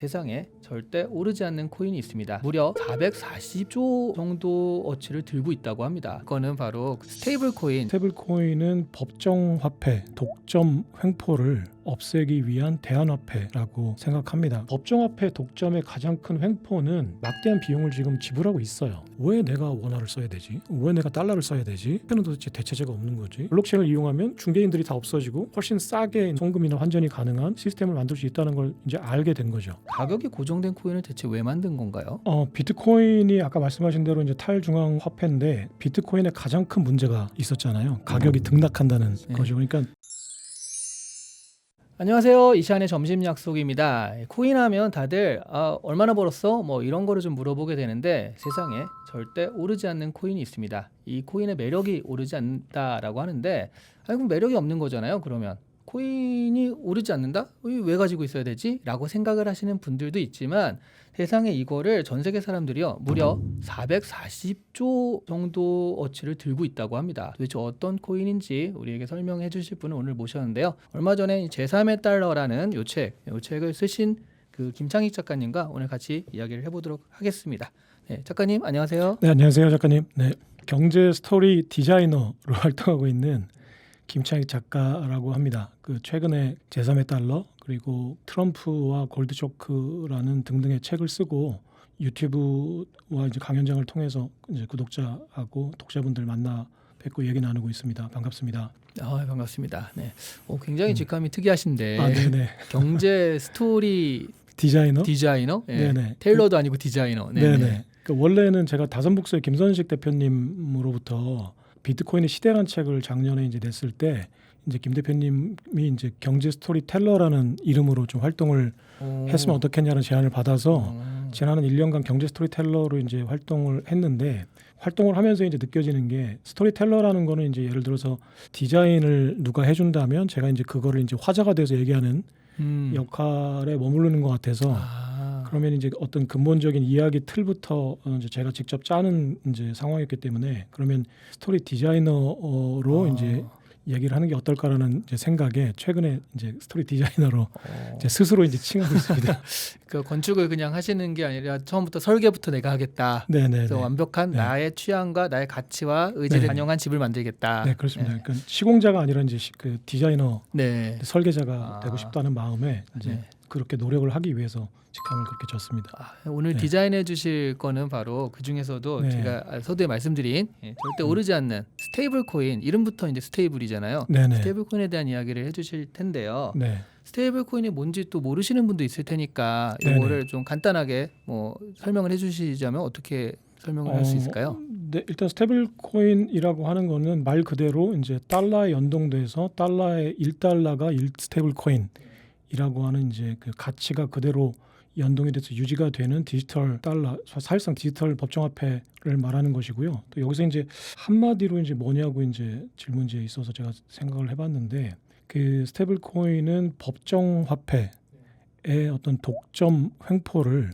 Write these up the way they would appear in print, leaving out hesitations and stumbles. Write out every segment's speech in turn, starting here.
세상에 절대 오르지 않는 코인이 있습니다. 무려 440조 정도 어치를 들고 있다고 합니다. 그거는 바로 스테이블 코인. 스테이블 코인은 법정 화폐 독점 횡포를 없애기 위한 대안화폐라고 생각합니다. 법정 화폐 독점의 가장 큰 횡포는 막대한 비용을 지금 지불하고 있어요. 왜 내가 원화를 써야 되지? 왜 내가 달러를 써야 되지? 그는 도대체 대체제가 없는 거지. 블록체인을 이용하면 중개인들이 다 없어지고 훨씬 싸게 송금이나 환전이 가능한 시스템을 만들 수 있다는 걸 이제 알게 된 거죠. 가격이 고정된 코인을 대체 왜 만든 건가요? 비트코인이 아까 말씀하신 대로 이제 탈중앙 화폐인데 비트코인의 가장 큰 문제가 있었잖아요. 가격이 등락한다는 거죠. 그러니까 안녕하세요. 이시안의 점심 약속입니다. 코인 하면 다들 얼마나 벌었어? 뭐 이런 거를 좀 물어보게 되는데 세상에 절대 오르지 않는 코인이 있습니다. 이 코인의 매력이 오르지 않는다라고 하는데 그럼 매력이 없는 거잖아요. 그러면 코인이 오르지 않는다? 왜 가지고 있어야 되지? 라고 생각을 하시는 분들도 있지만 세상에 이거를 전 세계 사람들이요 무려 440조 정도 어치를 들고 있다고 합니다. 도대체 어떤 코인인지 우리에게 설명해 주실 분을 오늘 모셨는데요. 얼마 전에 제3의 달러라는 요 책을 쓰신 그 김창익 작가님과 오늘 같이 이야기를 해보도록 하겠습니다. 네, 작가님 안녕하세요. 네, 안녕하세요, 작가님. 네, 경제 스토리 디자이너로 활동하고 있는 김창익 작가라고 합니다. 그 최근에 제3의 달러 그리고 트럼프와 골드쇼크라는 등등의 책을 쓰고 유튜브와 이제 강연장을 통해서 이제 구독자하고 독자분들 만나 뵙고 얘기 나누고 있습니다. 반갑습니다. 반갑습니다. 네, 굉장히 직감이 특이하신데 네네. 경제 스토리 디자이너? 네. 네네. 테일러도 아니고 디자이너. 네네. 그 원래는 제가 다선북스의 김선식 대표님으로부터 비트코인의 시대라는 책을 작년에 이제 냈을 때 이제 김 대표님이 이제 경제 스토리텔러라는 이름으로 좀 활동을 했으면 어떻겠냐는 제안을 받아서 지난 1년간 경제 스토리텔러로 이제 활동을 했는데 활동을 하면서 이제 느껴지는 게 스토리텔러라는 거는 이제 예를 들어서 디자인을 누가 해준다면 제가 이제 그거를 이제 화자가 돼서 얘기하는 역할에 머무르는 것 같아서 그러면 이제 어떤 근본적인 이야기 틀부터 이제 제가 직접 짜는 이제 상황이었기 때문에 그러면 스토리 디자이너로 이제 얘기를 하는 게 어떨까라는 이제 생각에 최근에 이제 스토리 디자이너로 이제 스스로 이제 칭하고 있습니다. 그 건축을 그냥 하시는 게 아니라 처음부터 설계부터 내가 하겠다. 네네. 그래서 완벽한 나의 취향과 나의 가치와 의지를 반영한 집을 만들겠다. 네, 그렇습니다. 그러니까 시공자가 아니라 이제 그 디자이너, 설계자가 되고 싶다는 마음에 이제 그렇게 노력을 하기 위해서 직함을 그렇게 줬습니다. 오늘 디자인해 주실 거는 바로 그 중에서도 제가 서두에 말씀드린 절대 오르지 않는 스테이블 코인, 이름부터 이제 스테이블이잖아요. 스테이블 코인에 대한 이야기를 해주실 텐데요. 스테이블 코인이 뭔지 또 모르시는 분도 있을 테니까 이거를 좀 간단하게 뭐 설명을 해주시자면 어떻게 설명을 할 수 있을까요? 네, 일단 스테이블 코인이라고 하는 거는 말 그대로 이제 달러에 연동돼서 달러의 1달러가 1스테이블 코인이라고 하는 이제 그 가치가 그대로 연동이 돼서 유지가 되는 디지털 달러, 사실상 디지털 법정화폐를 말하는 것이고요. 또 여기서 이제 한마디로 이제 뭐냐고 이제 질문지에 있어서 제가 생각을 해봤는데 그 스테이블 코인은 법정 화폐의 어떤 독점 횡포를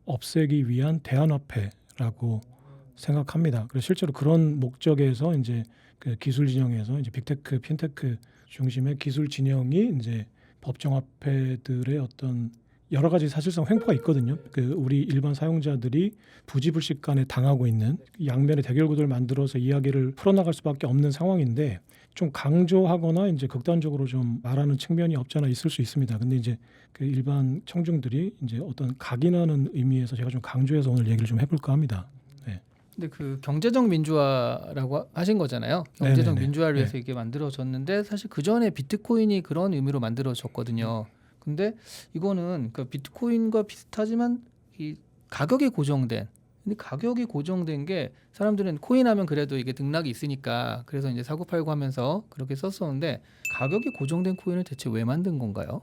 없애기 위한 대안화폐라고 생각합니다. 그래서 실제로 그런 목적에서 이제 그 기술 진영에서 이제 빅테크, 핀테크 중심의 기술 진영이 이제 법정화폐들의 어떤 여러 가지 사실상 횡포가 있거든요. 그 우리 일반 사용자들이 부지불식간에 당하고 있는 양면의 대결 구도를 만들어서 이야기를 풀어나갈 수밖에 없는 상황인데 좀 강조하거나 이제 극단적으로 좀 말하는 측면이 없잖아 있을 수 있습니다. 근데 이제 그 일반 청중들이 이제 어떤 각인하는 의미에서 제가 좀 강조해서 오늘 얘기를 좀 해볼까 합니다. 근데 그 경제적 민주화라고 하신 거잖아요. 경제적 민주화를 위해서 이게 만들어졌는데 사실 그 전에 비트코인이 그런 의미로 만들어졌거든요. 근데 이거는 그 비트코인과 비슷하지만 이 가격이 고정된. 근데 가격이 고정된 게 사람들은 코인하면 그래도 이게 등락이 있으니까 그래서 이제 사고 팔고 하면서 그렇게 썼었는데 가격이 고정된 코인을 대체 왜 만든 건가요?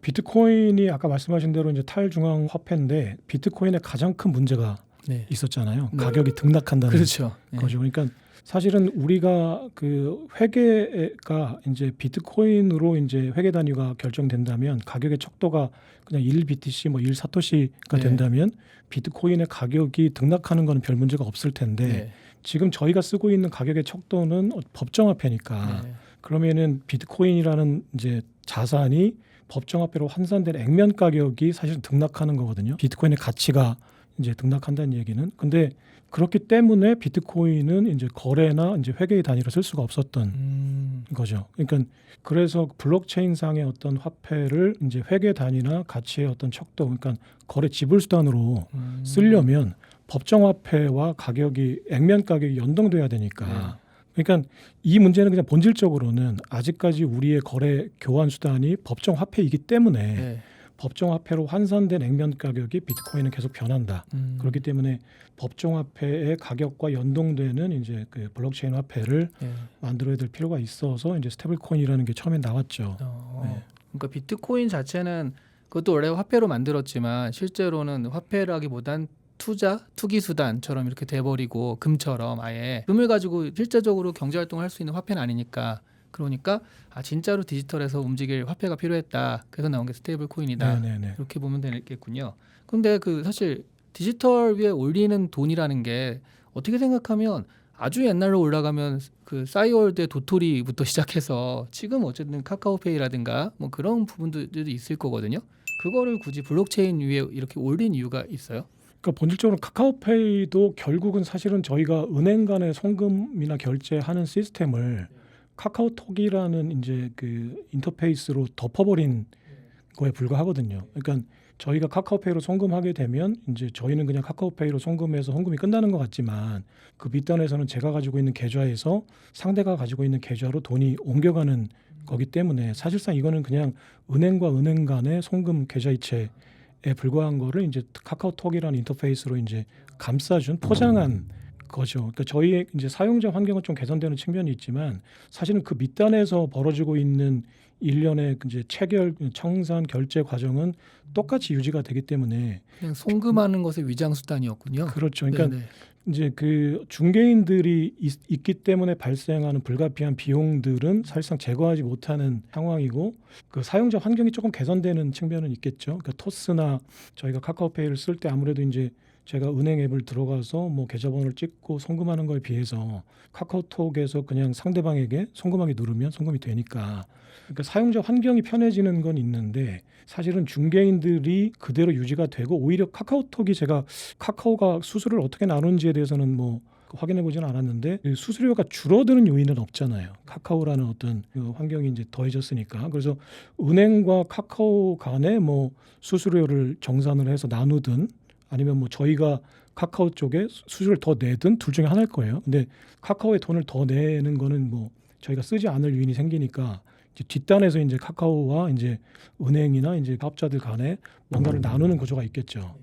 비트코인이 아까 말씀하신 대로 이제 탈중앙 화폐인데 비트코인의 가장 큰 문제가 있었잖아요. 가격이 등락한다는 거죠. 그러니까 사실은 우리가 그 회계가 이제 비트코인으로 이제 회계 단위가 결정된다면 가격의 척도가 그냥 1BTC 뭐 1사토시가 된다면 비트코인의 가격이 등락하는 건 별 문제가 없을 텐데 지금 저희가 쓰고 있는 가격의 척도는 법정화폐니까 그러면은 비트코인이라는 이제 자산이 법정 화폐로 환산된 액면 가격이 사실 등락하는 거거든요. 비트코인의 가치가 이제 등락한다는 얘기는. 근데 그렇기 때문에 비트코인은 이제 거래나 이제 회계의 단위로 쓸 수가 없었던 거죠. 그러니까 그래서 블록체인 상의 어떤 화폐를 이제 회계 단위나 가치의 어떤 척도, 그러니까 거래 지불 수단으로 쓰려면 법정 화폐와 가격이 액면 가격이 연동돼야 되니까. 그러니까 이 문제는 그냥 본질적으로는 아직까지 우리의 거래 교환 수단이 법정 화폐이기 때문에 네. 법정 화폐로 환산된 액면 가격이 비트코인은 계속 변한다. 그렇기 때문에 법정 화폐의 가격과 연동되는 이제 그 블록체인 화폐를 네. 만들어야 될 필요가 있어서 이제 스테이블 코인이라는 게 처음에 나왔죠. 네. 그러니까 비트코인 자체는 그것도 원래 화폐로 만들었지만 실제로는 화폐라기보단 투기 수단처럼 이렇게 돼버리고 금처럼 아예 금을 가지고 실제적으로 경제 활동을 할 수 있는 화폐는 아니니까, 그러니까 진짜로 디지털에서 움직일 화폐가 필요했다. 그래서 나온 게 스테이블 코인이다. 네네네. 이렇게 보면 되겠군요. 근데 그 사실 디지털 위에 올리는 돈이라는 게 어떻게 생각하면 아주 옛날로 올라가면 그 싸이월드의 도토리부터 시작해서 지금 어쨌든 카카오페이라든가 뭐 그런 부분들도 있을 거거든요. 그거를 굳이 블록체인 위에 이렇게 올린 이유가 있어요? 그러니까 본질적으로 카카오페이도 결국은 사실은 저희가 은행 간의 송금이나 결제하는 시스템을 카카오톡이라는 이제 그 인터페이스로 덮어버린 거에 불과하거든요. 그러니까 저희가 카카오페이로 송금하게 되면 이제 저희는 그냥 카카오페이로 송금해서 송금이 끝나는 것 같지만 그 밑단에서는 제가 가지고 있는 계좌에서 상대가 가지고 있는 계좌로 돈이 옮겨가는 거기 때문에 사실상 이거는 그냥 은행과 은행 간의 송금 계좌이체에 불과한 거를 이제 카카오톡이라는 인터페이스로 이제 감싸준 포장한 거죠. 그러니까 저희의 이제 사용자 환경은 좀 개선되는 측면이 있지만 사실은 그 밑단에서 벌어지고 있는 일련의 이제 체결, 청산, 결제 과정은 똑같이 유지가 되기 때문에 그냥 송금하는 것의 위장 수단이었군요. 그렇죠. 그러니까 네네. 이제 그 중개인들이 있기 때문에 발생하는 불가피한 비용들은 사실상 제거하지 못하는 상황이고 그 사용자 환경이 조금 개선되는 측면은 있겠죠. 그러니까 토스나 저희가 카카오페이를 쓸 때 아무래도 이제 제가 은행 앱을 들어가서 뭐 계좌번호를 찍고 송금하는 거에 비해서 카카오톡에서 그냥 상대방에게 송금하기 누르면 송금이 되니까 그러니까 사용자 환경이 편해지는 건 있는데 사실은 중개인들이 그대로 유지가 되고 오히려 카카오톡이 제가 카카오가 수수료를 어떻게 나누는지에 대해서는 뭐 확인해 보지는 않았는데 그 수수료가 줄어드는 요인은 없잖아요. 카카오라는 어떤 그 환경이 이제 더해졌으니까. 그래서 은행과 카카오 간에 뭐 수수료를 정산을 해서 나누든 아니면 뭐 저희가 카카오 쪽에 수수료를 더 내든 둘 중에 하나일 거예요. 근데 카카오에 돈을 더 내는 거는 뭐 저희가 쓰지 않을 요인이 생기니까 이제 뒷단에서 이제 카카오와 이제 은행이나 이제 사업자들 간에 뭔가를 나누는 구조가 있겠죠.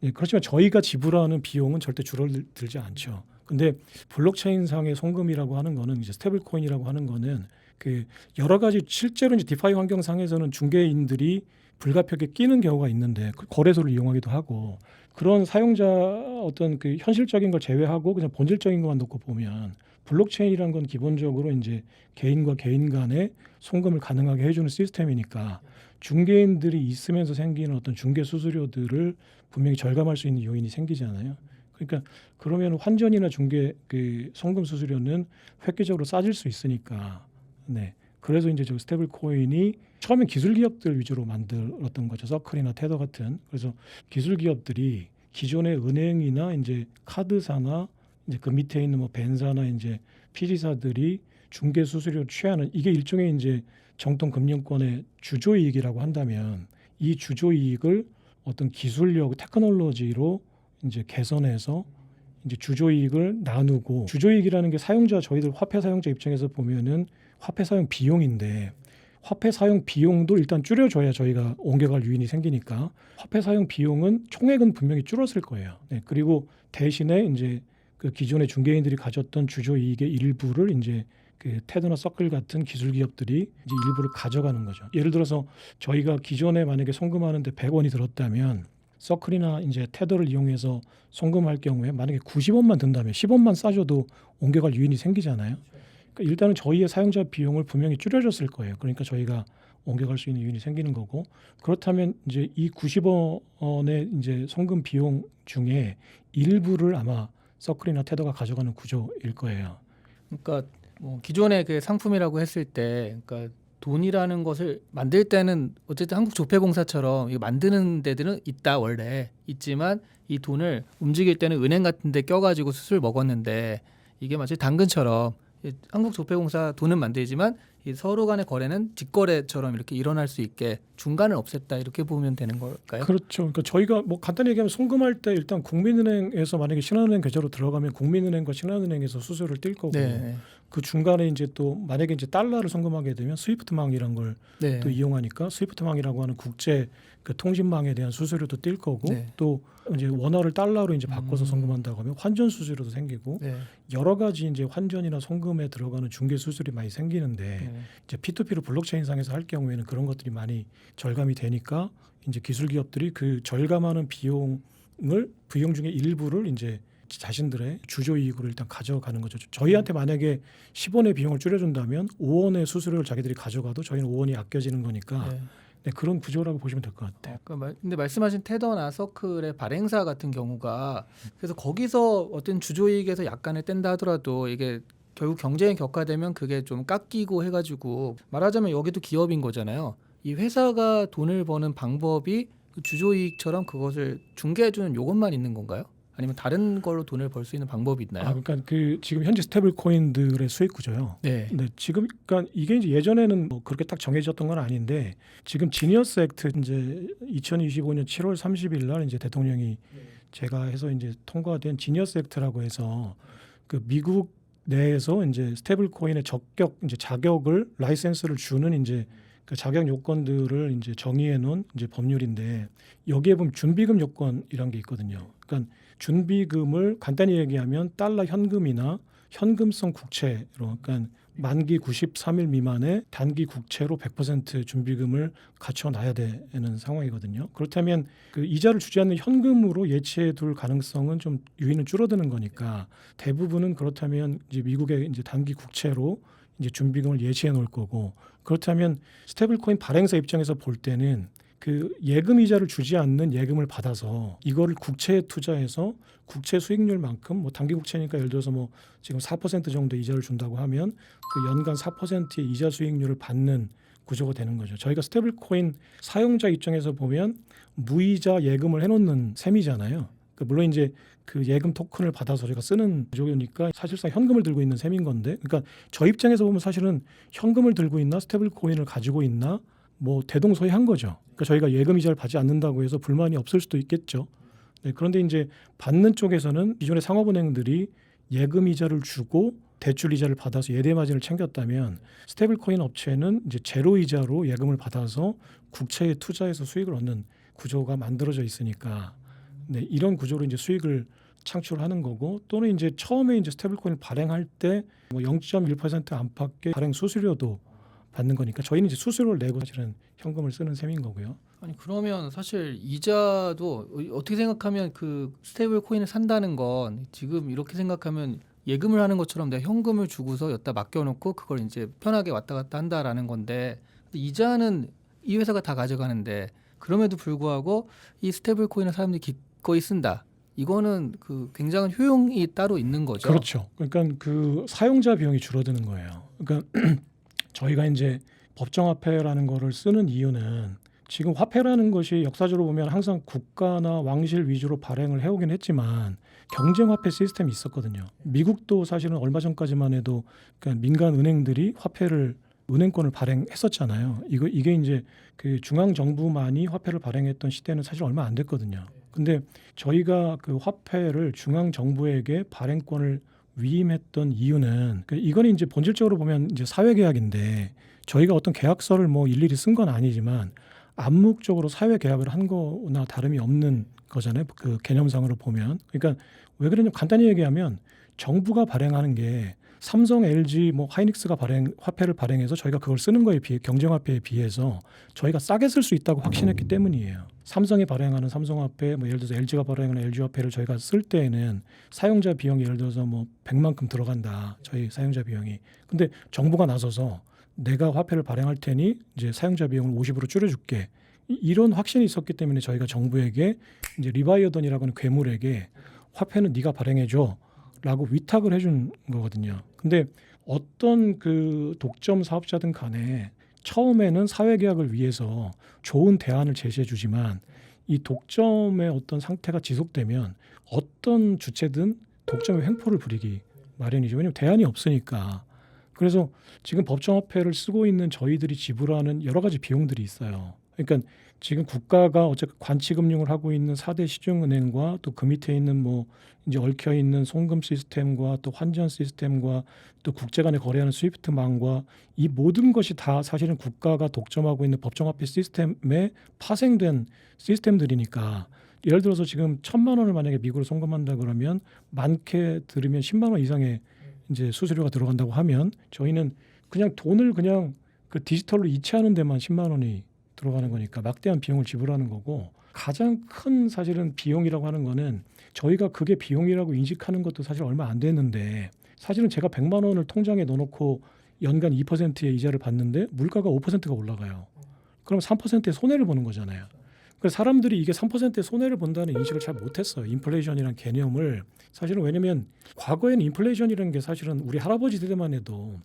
예, 그렇지만 저희가 지불하는 비용은 절대 줄어들지 않죠. 근데 블록체인 상의 송금이라고 하는 거는 이제 스테이블 코인이라고 하는 거는 그 여러 가지 실제로 이제 디파이 환경상에서는 중개인들이 불가피하게 끼는 경우가 있는데 그 거래소를 이용하기도 하고 그런 사용자 어떤 그 현실적인 걸 제외하고 그냥 본질적인 것만 놓고 보면 블록체인이라는 건 기본적으로 이제 개인과 개인 간의 송금을 가능하게 해주는 시스템이니까 중개인들이 있으면서 생기는 어떤 중개 수수료들을 분명히 절감할 수 있는 요인이 생기잖아요. 그러니까 그러면 환전이나 중개 그 송금 수수료는 획기적으로 싸질 수 있으니까. 네. 그래서 이제 저 스테이블 코인이 처음엔 기술 기업들 위주로 만들었던 거죠. 서클이나 테더 같은. 그래서 기술 기업들이 기존의 은행이나 이제 카드사나 이제 그 밑에 있는 뭐 벤사나 이제 피지사들이 중개 수수료 취하는 이게 일종의 이제 정통 금융권의 주조이익이라고 한다면 이 주조이익을 어떤 기술력, 테크놀로지로 이제 개선해서 이제 주조이익을 나누고 주조이익이라는 게 사용자 저희들 화폐 사용자 입장에서 보면은 화폐 사용 비용인데 화폐 사용 비용도 일단 줄여줘야 저희가 옮겨갈 유인이 생기니까 화폐 사용 비용은 총액은 분명히 줄었을 거예요. 네, 그리고 대신에 이제 그 기존의 중개인들이 가졌던 주조이익의 일부를 이제 그 테드나 서클 같은 기술 기업들이 이제 일부를 가져가는 거죠. 예를 들어서 저희가 기존에 만약에 송금하는데 100원이 들었다면 서클이나 이제 테더를 이용해서 송금할 경우에 만약에 90원만 든다면 10원만 싸줘도 옮겨갈 유인이 생기잖아요. 그러니까 일단은 저희의 사용자 비용을 분명히 줄여줬을 거예요. 그러니까 저희가 옮겨갈 수 있는 유인이 생기는 거고 그렇다면 이제 이 90원의 이제 송금 비용 중에 일부를 아마 서클이나 테더가 가져가는 구조일 거예요. 그러니까 뭐 기존의 그 상품이라고 했을 때, 그러니까 돈이라는 것을 만들 때는 어쨌든 한국조폐공사처럼 이거 만드는 데들은 있다 원래 있지만 이 돈을 움직일 때는 은행 같은 데 껴가지고 수수료 먹었는데 이게 마치 당근처럼 한국조폐공사 돈은 만들지만 이 서로 간의 거래는 직거래처럼 이렇게 일어날 수 있게 중간을 없앴다 이렇게 보면 되는 걸까요? 그렇죠. 그러니까 저희가 뭐 간단히 얘기하면 송금할 때 일단 국민은행에서 만약에 신한은행 계좌로 들어가면 국민은행과 신한은행에서 수수료를 띨 거고 네. 그 중간에 이제 또 만약에 이제 달러를 송금하게 되면 스위프트망이란 걸 네. 또 이용하니까 스위프트망이라고 하는 국제 그 통신망에 대한 수수료도 띨 거고 네. 또 이제 원화를 달러로 이제 바꿔서 음. 송금한다고 하면 환전 수수료도 생기고 네. 여러 가지 이제 환전이나 송금에 들어가는 중개 수수료이 많이 생기는데 네. 이제 P2P로 블록체인상에서 할 경우에는 그런 것들이 많이 절감이 되니까 이제 기술 기업들이 그 절감하는 비용 중에 일부를 이제 자신들의 주조 이익으로 일단 가져가는 거죠. 저희한테 만약에 10원의 비용을 줄여준다면 5원의 수수료를 자기들이 가져가도 저희는 5원이 아껴지는 거니까 네. 네, 그런 구조라고 보시면 될 것 같아요. 근데 말씀하신 테더나 서클의 발행사 같은 경우가 그래서 거기서 어떤 주조이익에서 약간을 뗀다 하더라도 이게 결국 경쟁이 격화되면 그게 좀 깎이고 해가지고 말하자면 여기도 기업인 거잖아요. 이 회사가 돈을 버는 방법이 그 주조이익처럼 그것을 중개해주는 요것만 있는 건가요? 아니면 다른 걸로 돈을 벌 수 있는 방법이 있나요? 그러니까 그 지금 현재 스테이블 코인들의 수익 구조요. 네. 네, 지금 그러니까 이게 이제 예전에는 뭐 그렇게 딱 정해졌던 건 아닌데 지금 지니어스 액트 이제 2025년 7월 30일 날 이제 대통령이 제가 해서 이제 통과된 지니어스 액트라고 해서 그 미국 내에서 이제 스테이블 코인의 자격을 라이센스를 주는 이제 그 자격 요건들을 이제 정의해 놓은 이제 법률인데 여기에 보면 준비금 요건이란 게 있거든요. 그러니까 준비금을 간단히 얘기하면 달러 현금이나 현금성 국채로 그러니까 만기 93일 미만의 단기 국채로 100% 준비금을 갖춰 놔야 되는 상황이거든요. 그렇다면 그 이자를 주지 않는 현금으로 예치해 둘 가능성은 좀 유의는 줄어드는 거니까 대부분은 그렇다면 이제 미국의 이제 단기 국채로 이제 준비금을 예치해 놓을 거고 그렇다면 스테이블코인 발행사 입장에서 볼 때는 그 예금 이자를 주지 않는 예금을 받아서 이거를 국채에 투자해서 국채 수익률만큼 뭐 단기 국채니까 예를 들어서 뭐 지금 4% 정도 이자를 준다고 하면 그 연간 4%의 이자 수익률을 받는 구조가 되는 거죠. 저희가 스테이블코인 사용자 입장에서 보면 무이자 예금을 해놓는 셈이잖아요. 물론 이제 그 예금 토큰을 받아서 저희가 쓰는 구조니까 사실상 현금을 들고 있는 셈인 건데, 그러니까 저 입장에서 보면 사실은 현금을 들고 있나 스테이블 코인을 가지고 있나 뭐 대동소이한 거죠. 그러니까 저희가 예금 이자를 받지 않는다고 해서 불만이 없을 수도 있겠죠. 네, 그런데 이제 받는 쪽에서는 기존의 상업은행들이 예금 이자를 주고 대출 이자를 받아서 예대 마진을 챙겼다면 스테이블 코인 업체는 이제 제로 이자로 예금을 받아서 국채에 투자해서 수익을 얻는 구조가 만들어져 있으니까 네, 이런 구조로 이제 수익을 창출하는 거고 또는 이제 처음에 이제 스테이블 코인을 발행할 때 뭐 0.1% 안팎의 발행 수수료도 받는 거니까 저희는 이제 수수료를 내고 사실은 현금을 쓰는 셈인 거고요. 아니 그러면 사실 이자도 어떻게 생각하면 그 스테이블 코인을 산다는 건 지금 이렇게 생각하면 예금을 하는 것처럼 내가 현금을 주고서 여기다 맡겨놓고 그걸 이제 편하게 왔다 갔다 한다라는 건데 이자는 이 회사가 다 가져가는데 그럼에도 불구하고 이 스테이블 코인을 사람들이 기꺼이 쓴다. 이거는 그 굉장한 효용이 따로 있는 거죠. 그렇죠. 그러니까 그 사용자 비용이 줄어드는 거예요. 그러니까 저희가 이제 법정화폐라는 거를 쓰는 이유는 지금 화폐라는 것이 역사적으로 보면 항상 국가나 왕실 위주로 발행을 해오긴 했지만 경쟁화폐 시스템이 있었거든요. 미국도 사실은 얼마 전까지만 해도 그러니까 민간 은행들이 은행권을 발행했었잖아요. 이게 이제 그 중앙 정부만이 화폐를 발행했던 시대는 사실 얼마 안 됐거든요. 근데 저희가 그 화폐를 중앙 정부에게 발행권을 위임했던 이유는 이건 이제 본질적으로 보면 이제 사회 계약인데 저희가 어떤 계약서를 뭐 일일이 쓴 건 아니지만 암묵적으로 사회 계약을 한 거나 다름이 없는 거잖아요. 그 개념상으로 보면. 그러니까 왜 그러냐면 간단히 얘기하면 정부가 발행하는 게 삼성, LG, 뭐 하이닉스가 화폐를 발행해서 저희가 그걸 쓰는 거에 비해 경쟁화폐에 비해서 저희가 싸게 쓸 수 있다고 확신했기 때문이에요. 삼성이 발행하는 삼성화폐, 뭐 예를 들어서 LG가 발행하는 LG화폐를 저희가 쓸 때에는 사용자 비용이 예를 들어서 뭐 100만큼 들어간다. 저희 사용자 비용이. 근데 정부가 나서서 내가 화폐를 발행할 테니 이제 사용자 비용을 50% 줄여줄게. 이런 확신이 있었기 때문에 저희가 정부에게 이제 리바이어던이라고 하는 괴물에게 화폐는 네가 발행해줘. 라고 위탁을 해준 거거든요. 근데 어떤 그 독점 사업자든 간에 처음에는 사회계약을 위해서 좋은 대안을 제시해 주지만 이 독점의 어떤 상태가 지속되면 어떤 주체든 독점의 횡포를 부리기 마련이죠. 왜냐하면 대안이 없으니까. 그래서 지금 법정화폐를 쓰고 있는 저희들이 지불하는 여러 가지 비용들이 있어요. 그러니까 지금 국가가 어쨌든 관치금융을 하고 있는 4대 시중은행과 또 그 밑에 있는 뭐 이제 얽혀 있는 송금 시스템과 또 환전 시스템과 또 국제 간에 거래하는 스위프트망과 이 모든 것이 다 사실은 국가가 독점하고 있는 법정화폐 시스템에 파생된 시스템들이니까 예를 들어서 지금 1,000만 원을 만약에 미국으로 송금한다 그러면 많게 들으면 10만 원 이상의 이제 수수료가 들어간다고 하면 저희는 그냥 돈을 그냥 그 디지털로 이체하는 데만 10만 원이 들어가는 거니까 막대한 비용을 지불하는 거고 가장 큰 사실은 비용이라고 하는 거는 저희가 그게 비용이라고 인식하는 것도 사실 얼마 안 됐는데 사실은 제가 100만 원을 통장에 넣어놓고 연간 2%의 이자를 받는데 물가가 5%가 올라가요. 그럼 3%의 손해를 보는 거잖아요. 그래서 사람들이 이게 3%의 손해를 본다는 인식을 잘 못했어요. 인플레이션이라는 개념을. 사실은 왜냐면 과거에는 인플레이션이라는 게 사실은 우리 할아버지 세대만 해도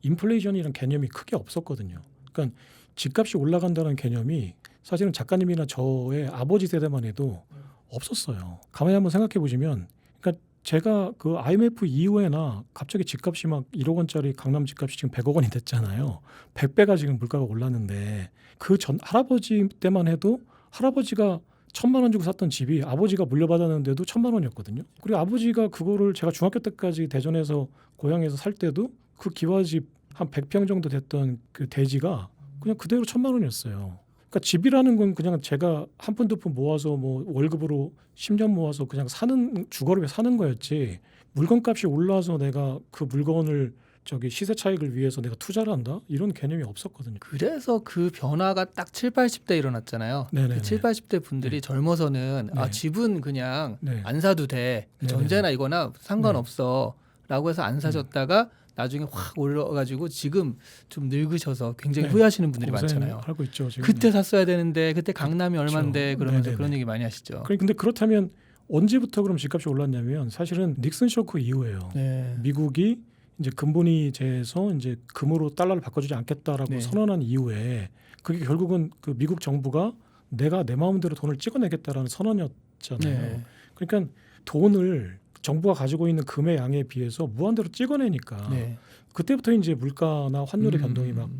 인플레이션이라는 개념이 크게 없었거든요. 그러니까 집값이 올라간다는 개념이 사실은 작가님이나 저의 아버지 세대만 해도 없었어요. 가만히 한번 생각해 보시면 그러니까 제가 그 IMF 이후에나 갑자기 집값이 막 1억 원짜리 강남 집값이 지금 100억 원이 됐잖아요. 100배가 지금 물가가 올랐는데 그 전 할아버지 때만 해도 할아버지가 1,000만 원 주고 샀던 집이 아버지가 물려받았는데도 1,000만 원이었거든요. 그리고 아버지가 그거를 제가 중학교 때까지 대전에서 고향에서 살 때도 그 기와집 한 100평 정도 됐던 그 대지가 그냥 그대로 1,000만 원이었어요. 그러니까 집이라는 건 그냥 제가 한 푼 두 푼 모아서 뭐 월급으로 10년 모아서 그냥 사는 주거를 위해 사는 거였지 물건값이 올라서 내가 그 물건을 저기 시세 차익을 위해서 내가 투자를 한다? 이런 개념이 없었거든요. 그래서 그 변화가 딱 7, 80대 일어났잖아요. 네네네. 그 7, 80대 분들이 네. 젊어서는 아 네. 집은 그냥 네. 안 사도 돼. 네네네. 전세나 이거나 상관없어. 라고 해서 안 사셨다가 나중에 확 올라가지고 지금 좀 늙으셔서 굉장히 네. 후회하시는 분들이 많잖아요. 하고 있죠. 지금. 그때 샀어야 되는데 그때 강남이 얼만데 그러면서 네네네. 그런 얘기 많이 하시죠. 근데 그렇다면 언제부터 그럼 집값이 올랐냐면 사실은 닉슨 쇼크 이후에요. 네. 미국이 이제 금본위제에서 이제 금으로 달러를 바꿔주지 않겠다라고 네. 선언한 이후에 그게 결국은 그 미국 정부가 내가 내 마음대로 돈을 찍어내겠다라는 선언이었잖아요. 네. 그러니까 돈을 정부가 가지고 있는 금의 양에 비해서 무한대로 찍어내니까 네. 그때부터 이제 물가나 환율의 변동이 막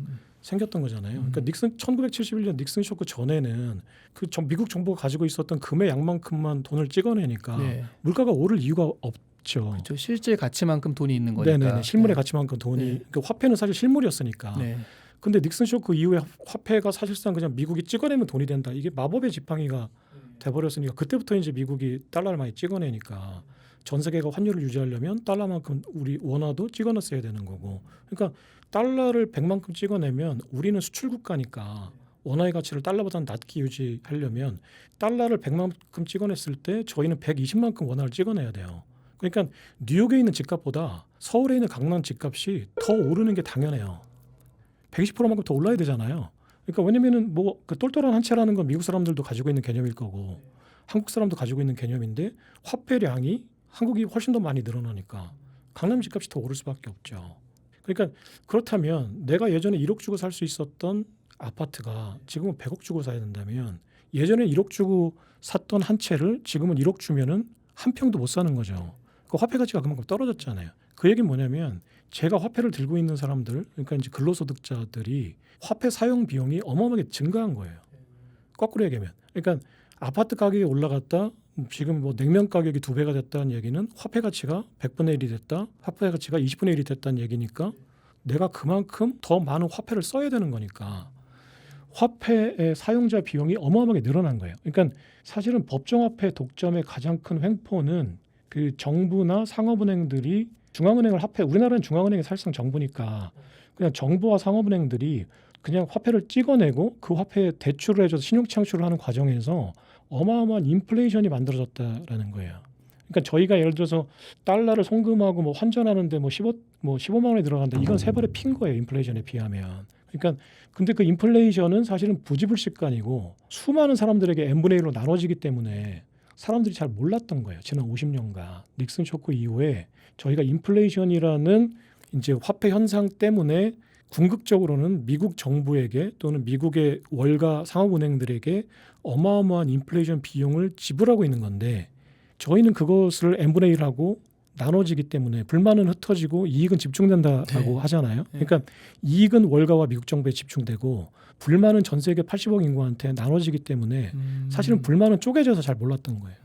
생겼던 거잖아요. 그러니까 1971년 닉슨 쇼크 전에는 그 미국 정부가 가지고 있었던 금의 양만큼만 돈을 찍어내니까 네. 물가가 오를 이유가 없죠. 그렇죠. 실제 가치만큼 돈이 있는 거니까. 네네네. 실물의 네. 가치만큼 돈이. 네. 그 화폐는 사실 실물이었으니까. 네. 근데 닉슨 쇼크 이후에 화폐가 사실상 그냥 미국이 찍어내면 돈이 된다. 이게 마법의 지팡이가 돼버렸으니까 그때부터 이제 미국이 달러를 많이 찍어내니까 전 세계가 환율을 유지하려면 달러만큼 우리 원화도 찍어놨어야 되는 거고. 그러니까 달러를 100만큼 찍어내면 우리는 수출 국가니까 원화의 가치를 달러보다는 낮게 유지하려면 달러를 100만큼 찍어냈을 때 저희는 120만큼 원화를 찍어내야 돼요. 그러니까 뉴욕에 있는 집값보다 서울에 있는 강남 집값이 더 오르는 게 당연해요. 120%만큼 더 올라야 되잖아요. 그러니까 왜냐면은 뭐 그 똘똘한 한 채라는 건 미국 사람들도 가지고 있는 개념일 거고 한국 사람도 가지고 있는 개념인데 화폐량이 한국이 훨씬 더 많이 늘어나니까 강남 집값이 더 오를 수밖에 없죠. 그러니까 그렇다면 내가 예전에 1억 주고 살 수 있었던 아파트가 지금은 100억 주고 사야 된다면 예전에 1억 주고 샀던 한 채를 지금은 1억 주면은 한 평도 못 사는 거죠. 그 화폐 가치가 그만큼 떨어졌잖아요. 그 얘기는 뭐냐면 제가 화폐를 들고 있는 사람들, 그러니까 이제 근로소득자들이 화폐 사용 비용이 어마어마하게 증가한 거예요. 거꾸로 얘기하면, 그러니까 아파트 가격이 올라갔다. 지금 뭐 냉면 가격이 2배가 됐다는 얘기는 화폐 가치가 100분의 1이 됐다. 화폐 가치가 20분의 1이 됐다는 얘기니까 내가 그만큼 더 많은 화폐를 써야 되는 거니까 화폐의 사용자 비용이 어마어마하게 늘어난 거예요. 그러니까 사실은 법정화폐 독점의 가장 큰 횡포는 그 정부나 상업은행들이 중앙은행을 화폐, 우리나라는 중앙은행이 사실상 정부니까 그냥 정부와 상업은행들이 그냥 화폐를 찍어내고 그 화폐에 대출을 해줘서 신용 창출을 하는 과정에서 어마어마한 인플레이션이 만들어졌다라는 거예요. 그러니까 저희가 예를 들어서 달러를 송금하고 뭐 환전하는데 뭐 15만 원이 들어간다. 이건 세 발의 핀 거예요. 인플레이션에 비하면. 그러니까 근데 그 인플레이션은 사실은 부지불식간이고 수많은 사람들에게 n분의 1로 나눠지기 때문에 사람들이 잘 몰랐던 거예요. 지난 50년간 닉슨 쇼크 이후에 저희가 인플레이션이라는 이제 화폐 현상 때문에 궁극적으로는 미국 정부에게 또는 미국의 월가 상업은행들에게 어마어마한 인플레이션 비용을 지불하고 있는 건데 저희는 그것을 n분의 1하고 나눠지기 때문에 불만은 흩어지고 이익은 집중된다라고 하잖아요. 그러니까 이익은 월가와 미국 정부에 집중되고 불만은 전 세계 80억 인구한테 나눠지기 때문에 사실은 불만은 쪼개져서 잘 몰랐던 거예요.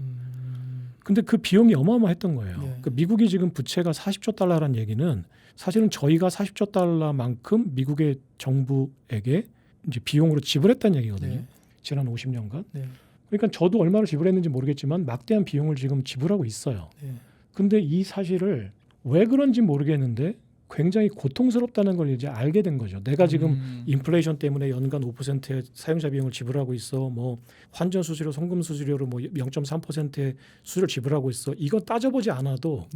근데 그 비용이 어마어마했던 거예요. 그러니까 미국이 지금 부채가 40조 달러라는 얘기는 사실은 저희가 40조 달러만큼 미국의 정부에게 이제 비용으로 지불했다는 얘기거든요. 지난 50년간. 그러니까 저도 얼마를 지불했는지 모르겠지만 막대한 비용을 지금 지불하고 있어요. 근데 이 사실을 왜 그런지 모르겠는데 굉장히 고통스럽다는 걸 이제 알게 된 거죠. 내가 지금 인플레이션 때문에 연간 5%의 사용자 비용을 지불하고 있어. 뭐 환전 수수료, 송금 수수료로 뭐 0.3%의 수수료를 지불하고 있어. 이거 따져보지 않아도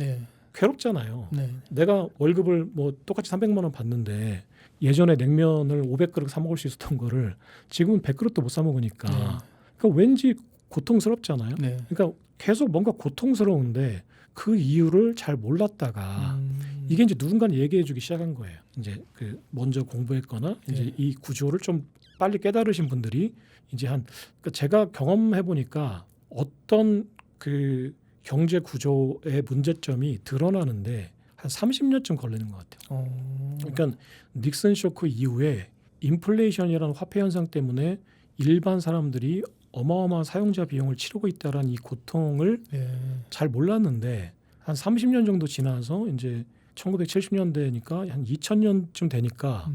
괴롭잖아요. 내가 월급을 뭐 똑같이 300만 원 받는데 예전에 냉면을 500그릇 사 먹을 수 있었던 거를 지금은 100그릇도 못 사 먹으니까 그러니까 왠지 고통스럽잖아요. 그러니까 계속 뭔가 고통스러운데 그 이유를 잘 몰랐다가 이게 이제 누군가는 얘기해주기 시작한 거예요. 이제 그 먼저 공부했거나 이제 이 구조를 좀 빨리 깨달으신 분들이 이제 그러니까 제가 경험해 보니까 어떤 그 경제 구조의 문제점이 드러나는데 한 30년쯤 걸리는 것 같아요. 그러니까 닉슨 쇼크 이후에 인플레이션이라는 화폐 현상 때문에 일반 사람들이 어마어마한 사용자 비용을 치르고 있다라는 이 고통을 잘 몰랐는데 한 30년 정도 지나서 이제 1970년대니까 한 2000년쯤 되니까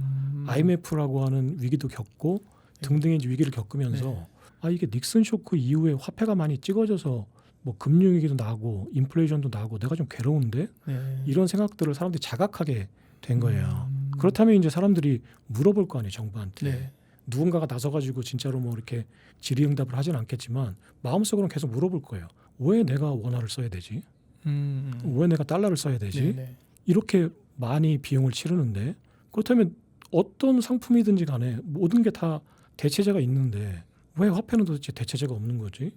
IMF라고 하는 위기도 겪고 등등의 위기를 겪으면서 아 이게 닉슨 쇼크 이후에 화폐가 많이 찍어져서 뭐 금융 위기도 나고 인플레이션도 나고 내가 좀 괴로운데 이런 생각들을 사람들이 자각하게 된 거예요. 그렇다면 이제 사람들이 물어볼 거 아니에요, 정부한테. 누군가가 나서가지고 진짜로 뭐 이렇게 질의응답을 하진 않겠지만 마음속으로는 계속 물어볼 거예요. 왜 내가 원화를 써야 되지? 왜 내가 달러를 써야 되지? 이렇게 많이 비용을 치르는데 그렇다면 어떤 상품이든지 간에 모든 게 다 대체제가 있는데 왜 화폐는 도대체 대체제가 없는 거지?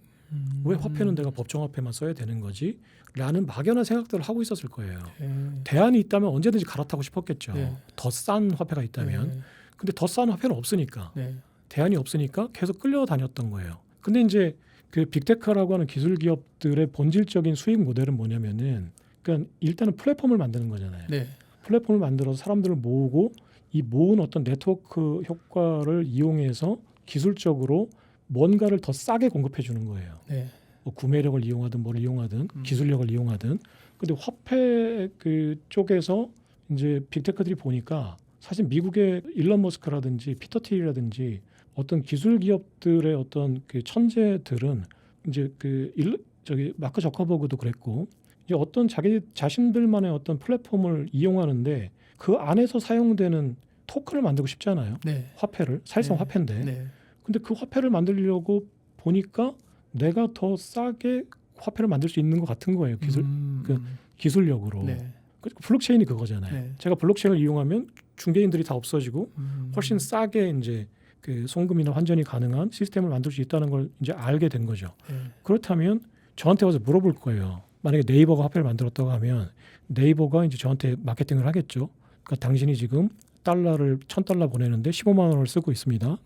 왜 화폐는 내가 법정화폐만 써야 되는 거지? 라는 막연한 생각들을 하고 있었을 거예요. 대안이 있다면 언제든지 갈아타고 싶었겠죠. 더 싼 화폐가 있다면. 근데 더 싼 화폐는 없으니까 대안이 없으니까 계속 끌려다녔던 거예요. 근데 이제 그 빅테크라고 하는 기술 기업들의 본질적인 수익 모델은 뭐냐면은 그러니까 일단은 플랫폼을 만드는 거잖아요. 플랫폼을 만들어서 사람들을 모으고 이 모은 어떤 네트워크 효과를 이용해서 기술적으로 뭔가를 더 싸게 공급해 주는 거예요. 뭐 구매력을 이용하든 뭘 이용하든 기술력을 이용하든. 근데 화폐 그 쪽에서 이제 빅테크들이 보니까 사실 미국의 일론 머스크라든지 피터 틸이라든지 어떤 기술 기업들의 어떤 그 천재들은 이제 저기 마크 저커버그도 그랬고 이제 어떤 자기 자신들만의 어떤 플랫폼을 이용하는데 그 안에서 사용되는 토큰을 만들고 싶잖아요. 화폐를 사실상 화폐인데. 근데 그 화폐를 만들려고 보니까 내가 더 싸게 화폐를 만들 수 있는 것 같은 거예요. 기술력으로. 블록체인이 그거잖아요. 제가 블록체인을 이용하면 중개인들이 다 없어지고 훨씬 싸게 이제 그 송금이나 환전이 가능한 시스템을 만들 수 있다는 걸 이제 알게 된 거죠. 그렇다면 저한테 와서 물어볼 거예요. 만약에 네이버가 화폐를 만들었다고 하면 네이버가 이제 저한테 마케팅을 하겠죠. 그러니까 당신이 지금 달러를 1000달러 보내는데 15만 원을 쓰고 있습니다.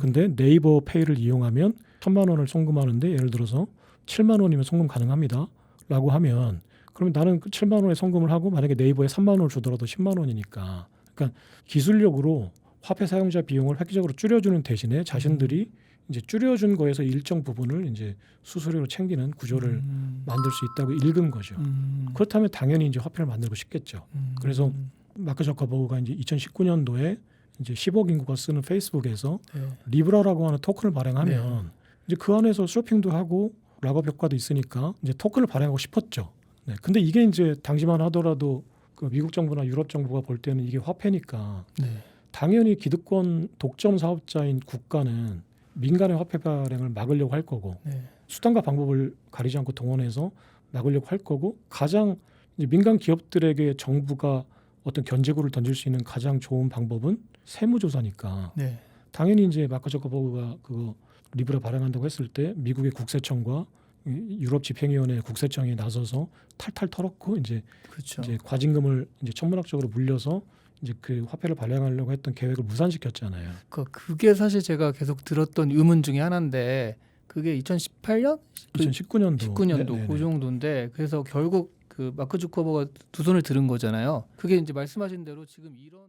근데 네이버 페이를 이용하면 1000만 원을 송금하는데 예를 들어서 7만 원이면 송금 가능합니다. 라고 하면 그러면 나는 그 7만 원에 송금을 하고 만약에 네이버에 3만 원을 주더라도 10만 원이니까 그러니까 기술력으로 화폐 사용자 비용을 획기적으로 줄여주는 대신에 자신들이 이제 줄여준 거에서 일정 부분을 이제 수수료로 챙기는 구조를 만들 수 있다고 읽은 거죠. 그렇다면 당연히 이제 화폐를 만들고 싶겠죠. 그래서 마크 저커버그가 이제 2019년도에 이제 10억 인구가 쓰는 페이스북에서 리브라라고 하는 토큰을 발행하면 이제 그 안에서 쇼핑도 하고 락업 효과도 있으니까 이제 토큰을 발행하고 싶었죠. 근데 이게 이제 당시만 하더라도 그 미국 정부나 유럽 정부가 볼 때는 이게 화폐니까 당연히 기득권 독점 사업자인 국가는 민간의 화폐 발행을 막으려고 할 거고 수단과 방법을 가리지 않고 동원해서 막으려고 할 거고 가장 이제 민간 기업들에게 정부가 어떤 견제구를 던질 수 있는 가장 좋은 방법은 세무조사니까 당연히 이제 마크 저커버그가 그거 리브라 발행한다고 했을 때 미국의 국세청과 유럽 집행위원회 국세청이 나서서 탈탈 털었고 이제 과징금을 이제 천문학적으로 물려서 이제 그 화폐를 발행하려고 했던 계획을 무산시켰잖아요. 그게 사실 제가 계속 들었던 의문 중에 하나인데 그게 2018년? 2019년도 19년도 그 정도인데 그래서 결국 그 마크 주커버가 두 손을 들은 거잖아요. 그게 이제 말씀하신 대로 지금 이런